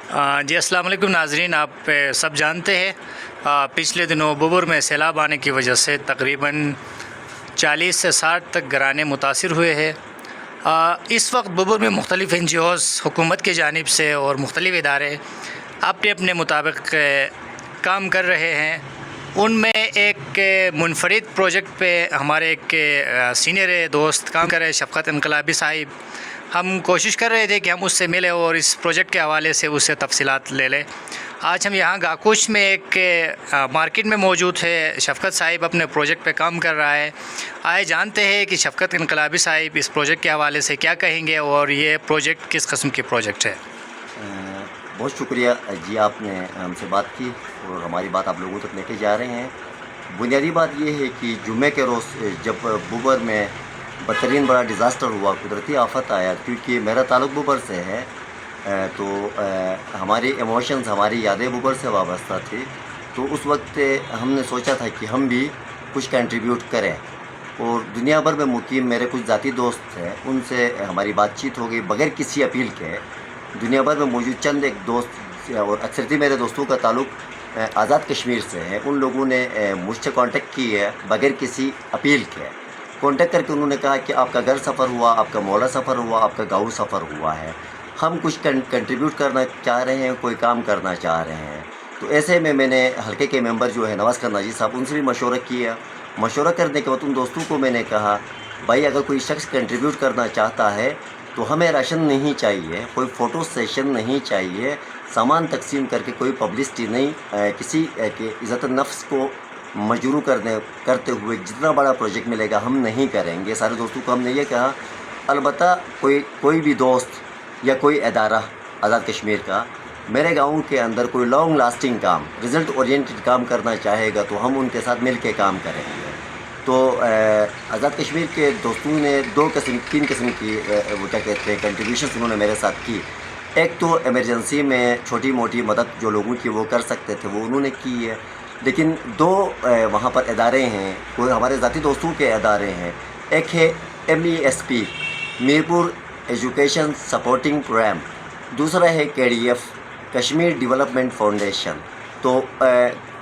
जी अस्सलाम वालेकुम नाज़रीन। आप सब जानते हैं पिछले दिनों बुबर में सैलाब आने की वजह से तकरीबन 40 से 60 तक घराने मुतासिर हुए हैं। इस वक्त बुबर में मुख्तलिफ़ NGOs हुकूमत की जानिब से और मुख्तलिफ़ इदारे अपने अपने मुताबिक काम कर रहे हैं। उनमें एक मुनफरिद प्रोजेक्ट पे हमारे एक सीनियर दोस्त काम कर रहे हैं, शफ़क़त इनकलाबी साहिब। हम कोशिश कर रहे थे कि हम उससे मिलें और इस प्रोजेक्ट के हवाले से उससे तफसीलात ले लें। आज हम यहाँ गाकुश में एक मार्केट में मौजूद है। शफ़क़त साहिब अपने प्रोजेक्ट पे काम कर रहा है। आए जानते हैं कि शफ़क़त इनकलाबी साहिब इस प्रोजेक्ट के हवाले से क्या कहेंगे और ये प्रोजेक्ट किस किस्म की प्रोजेक्ट है। बहुत शुक्रिया जी, आपने हमसे बात की और हमारी बात आप लोगों तक लेके जा रहे हैं। बुनियादी बात ये है कि जुम्मे के रोज़ जब बुबर में बदतरीन बड़ा डिज़ास्टर हुआ, कुदरती आफत आया, क्योंकि मेरा ताल्लुक़ बुबर से है तो हमारी इमोशंस, हमारी यादें बुबर से वाबस्ता थी। तो उस वक्त हमने सोचा था कि हम भी कुछ कंट्रीब्यूट करें और दुनिया भर में मुकीम मेरे कुछ ज़ाती दोस्त हैं, उनसे हमारी बातचीत हो गई बग़ैर किसी अपील के। दुनिया भर में मौजूद चंद एक दोस्त और अक्सरती मेरे दोस्तों का ताल्लुक़ आज़ाद कश्मीर से है। उन लोगों ने मुझसे कांटेक्ट की है बग़ैर किसी अपील के। कांटेक्ट करके उन्होंने कहा कि आपका घर सफ़र हुआ, आपका मोहल्ला सफ़र हुआ, आपका गाँव सफ़र हुआ है, हम कुछ कंट्रीब्यूट करना चाह रहे हैं, कोई काम करना चाह रहे हैं। तो ऐसे में मैंने हल्के के मेंबर जो है नवाज़ खन्नाजी साहब, उनसे भी मशवरा किया। मशवरा करने के बाद उन दोस्तों को मैंने कहा, भाई अगर कोई शख्स कंट्रीब्यूट करना चाहता है तो हमें राशन नहीं चाहिए, कोई फ़ोटो सेशन नहीं चाहिए, सामान तकसीम करके कोई पब्लिसिटी नहीं, किसी के इज़्ज़त नफ्स को मजरूह करते हुए जितना बड़ा प्रोजेक्ट मिलेगा हम नहीं करेंगे। सारे दोस्तों को हमने ये कहा। अलबत्ता कोई भी दोस्त या कोई अदारा आज़ाद कश्मीर का मेरे गाँव के अंदर कोई लॉन्ग लास्टिंग काम, रिज़ल्ट ओरिएंटेड काम करना चाहेगा तो हम उनके साथ मिल के काम करेंगे। तो आज़ाद कश्मीर के दोस्तों ने तीन किस्म की वो क्या कहते हैं कंट्रीब्यूशन उन्होंने मेरे साथ की। एक तो इमरजेंसी में छोटी मोटी मदद जो लोगों की वो कर सकते थे वो उन्होंने की है। लेकिन दो वहाँ पर इदारे हैं, कोई हमारे ज़ाती दोस्तों के इदारे हैं। एक है MESP Mirpur education supporting program, दूसरा है KDF कश्मीर डेवलपमेंट फाउंडेशन। तो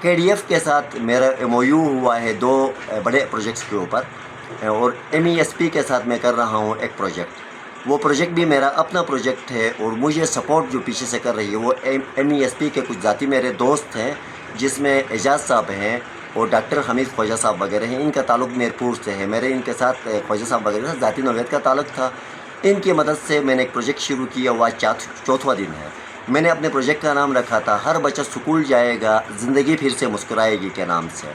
KDF के साथ मेरा MOU हुआ है दो बड़े प्रोजेक्ट्स के ऊपर और MESP के साथ मैं कर रहा हूँ एक प्रोजेक्ट। वो प्रोजेक्ट भी मेरा अपना प्रोजेक्ट है और मुझे सपोर्ट जो पीछे से कर रही है वो MESP के कुछ ज़ाती मेरे दोस्त हैं, जिसमें एजाज साहब हैं और डॉक्टर हमीद ख्वाजा साहब वगैरह हैं। इनका ताल्लुक़ मीरपुर से है, मेरे इनके साथ ख्वाजा साहब वगैरह से ज़ाती नौयत का ताल्लुक़ था। इनकी मदद से मैंने एक प्रोजेक्ट शुरू किया, वो आज चौथवा दिन है। मैंने अपने प्रोजेक्ट का नाम रखा था हर बच्चा स्कूल जाएगा, ज़िंदगी फिर से मुस्कुराएगी के नाम से,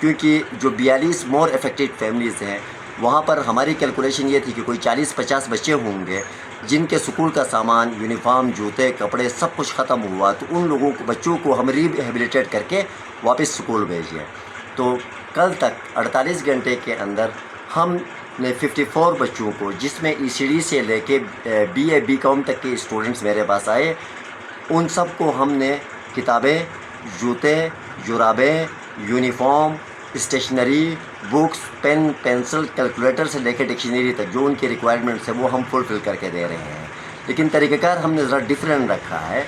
क्योंकि जो 42 मोर अफेक्टेड फैमिलीज़ हैं वहाँ पर हमारी कैलकुलेशन ये थी कि कोई 40-50 बच्चे होंगे जिनके स्कूल का सामान, यूनिफॉर्म, जूते, कपड़े सब कुछ ख़त्म हुआ। तो उन लोगों को बच्चों को हम रिहेबिलिटेट करके वापस स्कूल भेजिए। तो कल तक 48 घंटे के अंदर हमने 54 बच्चों को, जिसमें ECD से लेके BA BCom तक के स्टूडेंट्स मेरे पास आए, उन सब को हमने किताबें, जूते, जुराबें, uniform, stationery, books, pen, pencil, calculator से लेकर डिक्शनरी तक जो उनकी रिक्वायरमेंट्स है वो हम फुलफ़िल करके दे रहे हैं। लेकिन तरीक़ाकार हमने ज़रा डिफरेंट रखा है।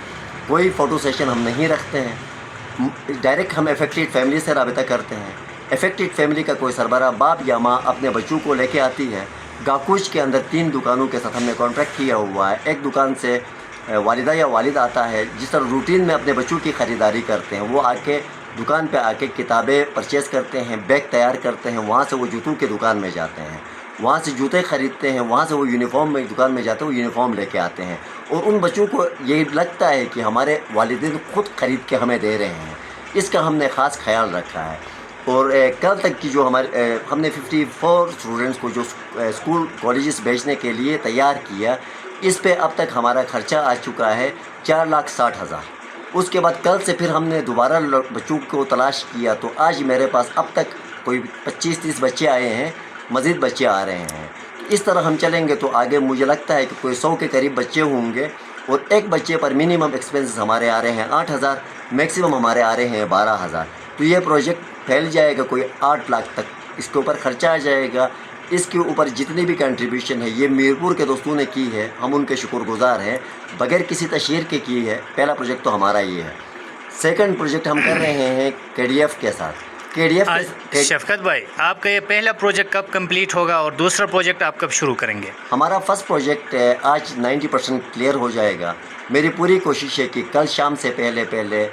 कोई फ़ोटो सेशन हम नहीं रखते हैं, डायरेक्ट हम अफेक्टेड फैमिली से रब्ता करते हैं। अफेक्टेड फैमिली का कोई सरबराह बाप या माँ अपने बच्चों को लेके आती है। गाकुश के अंदर 3 दुकानों के साथ हमने कॉन्ट्रैक्ट किया हुआ है। एक दुकान से वालिदा या वालिद आता है, जिस तरह रूटीन में अपने बच्चों की ख़रीदारी करते हैं, वो आके दुकान पे आके किताबें परचेज़ करते हैं, बैग तैयार करते हैं, वहाँ से वो जूतों की दुकान में जाते हैं, वहाँ से जूते ख़रीदते हैं, वहाँ से वो यूनिफॉर्म में दुकान में जाते हैं, वो यूनिफॉर्म लेके आते हैं। और उन बच्चों को ये लगता है कि हमारे वालिदैन ख़ुद ख़रीद के हमें दे रहे हैं, इसका हमने ख़ास ख्याल रखा है। और कल तक की जो हमने 54 स्टूडेंट्स को जो स्कूल कॉलेजेस भेजने के लिए तैयार किया, इस पे अब तक हमारा ख़र्चा आ चुका है 4,60,000। उसके बाद कल से फिर हमने दोबारा बच्चों को तलाश किया, तो आज मेरे पास अब तक कोई 25-30 बच्चे आए हैं, मज़ीद बच्चे आ रहे हैं। इस तरह हम चलेंगे तो आगे मुझे लगता है कि कोई 100 के करीब बच्चे होंगे और एक बच्चे पर मिनिमम एक्सपेंसेस हमारे आ रहे हैं 8,000, मैक्सिमम हमारे आ रहे हैं 12,000। तो ये प्रोजेक्ट फैल जाएगा, कोई 8 लाख तक इसके ऊपर ख़र्चा आ जाएगा। اس کے اوپر جتنی بھی کنٹریبیوشن ہے یہ میرپور کے دوستوں نے کی ہے، ہم ان کے شکر گزار ہیں، بغیر کسی تشہیر کے کی ہے۔ پہلا پروجیکٹ تو ہمارا یہ ہے۔ سیکنڈ پروجیکٹ ہم کر رہے ہیں KDF کے ساتھ۔ KDF شفقت بھائی، آپ کا یہ پہلا پروجیکٹ کب کمپلیٹ ہوگا اور دوسرا پروجیکٹ آپ کب شروع کریں گے؟ ہمارا فرسٹ پروجیکٹ آج 90% کلیئر ہو جائے گا۔ میری پوری کوشش ہے کہ کل شام سے پہلے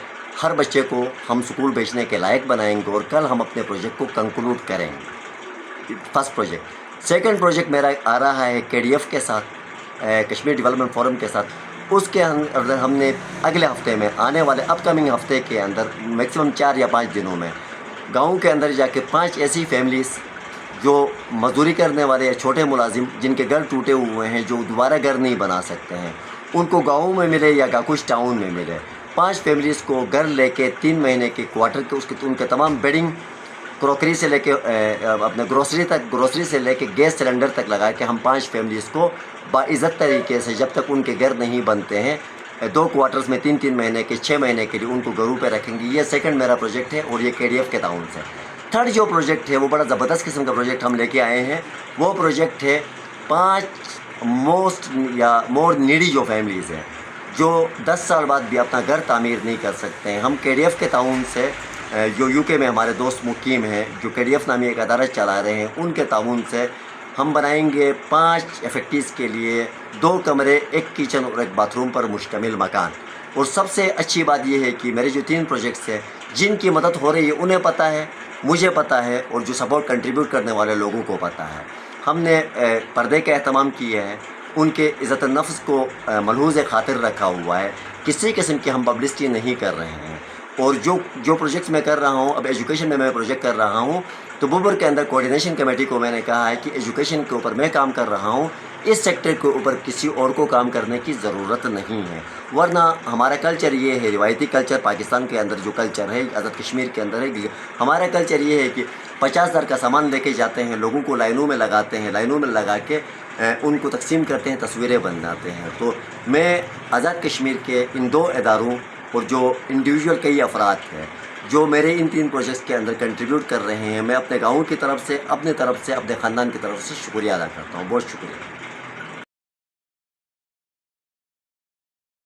ہر بچے کو ہم سکول بھیجنے کے لائق بنائیں گے اور کل ہم اپنے پروجیکٹ کو کنکلوڈ کریں گے۔ First project. سیکنڈ پروجیکٹ میرا آ رہا ہے KDF کے ساتھ، کشمیر ڈیولپمنٹ فورم کے ساتھ۔ اس کے اندر ہم نے اگلے ہفتے میں، آنے والے اپ کمنگ ہفتے کے اندر، میکسیمم 4 یا 5 دنوں میں گاؤں کے اندر جا کے 5 ایسی فیملیز جو مزدوری کرنے والے یا چھوٹے ملازم جن کے گھر ٹوٹے ہوئے ہیں، جو دوبارہ گھر نہیں بنا سکتے ہیں، ان کو گاؤں میں ملے یا کچھ ٹاؤن میں ملے، 5 فیملیز کو گھر لے کے 3 مہینے کے کوارٹر کے ان کے تمام بیڈنگ، کروکری سے لے کے اپنے گروسری سے لے کے گیس سلنڈر تک لگا کے ہم 5 فیملیز کو باعزت طریقے سے، جب تک ان کے گھر نہیں بنتے ہیں، 2 کوارٹرز میں 3 مہینے کے 6 مہینے کے لیے ان کو گھروں پہ رکھیں گے۔ یہ سیکنڈ میرا پروجیکٹ ہے اور یہ KDF کے تعاون سے۔ تھرڈ جو پروجیکٹ ہے وہ بڑا زبردست قسم کا پروجیکٹ ہم لے کے آئے ہیں۔ وہ پروجیکٹ ہے 5 مور نیڈی جو فیملیز ہیں، جو 10 سال بعد بھی اپنا گھر تعمیر نہیں کر سکتے ہیں۔ ہم KDF کے تعاون سے، جو UK میں ہمارے دوست مقیم ہیں، جو KDF نامی ایک ادارہ چلا رہے ہیں، ان کے تعاون سے ہم بنائیں گے 5 افیکٹیز کے لیے 2 کمرے، 1 کچن اور 1 باتھ روم پر مشتمل مکان۔ اور سب سے اچھی بات یہ ہے کہ میرے جو 3 پروجیکٹس ہیں جن کی مدد ہو رہی ہے انہیں پتہ ہے، مجھے پتہ ہے، اور جو سپورٹ کنٹریبیوٹ کرنے والے لوگوں کو پتہ ہے۔ ہم نے پردے کا اہتمام کیا ہے، ان کے عزت النفس کو ملحوظ خاطر رکھا ہوا ہے، کسی قسم کی ہم پبلسٹی نہیں کر رہے ہیں۔ اور جو پروجیکٹس میں کر رہا ہوں، اب ایجوکیشن میں پروجیکٹ کر رہا ہوں، تو بوبر کے اندر کوارڈینیشن کمیٹی کو میں نے کہا ہے کہ ایجوکیشن کے اوپر میں کام کر رہا ہوں، اس سیکٹر کے اوپر کسی اور کو کام کرنے کی ضرورت نہیں ہے۔ ورنہ ہمارا کلچر یہ ہے، روایتی کلچر پاکستان کے اندر جو کلچر ہے، آزاد کشمیر کے اندر ہے، ہمارا کلچر یہ ہے کہ 50,000 کا سامان لے کے جاتے ہیں، لوگوں کو لائنوں میں لگاتے ہیں، لائنوں میں لگا کے ان کو تقسیم کرتے ہیں، تصویریں بناتے ہیں۔ تو میں آزاد کشمیر کے ان 2 اداروں اور جو انڈیویجول کئی افراد ہیں جو میرے ان 3 پروجیکٹس کے اندر کنٹریبیوٹ کر رہے ہیں، میں اپنے گاؤں کی طرف سے، اپنے طرف سے، اپنے خاندان کی طرف سے شکریہ ادا کرتا ہوں۔ بہت شکریہ۔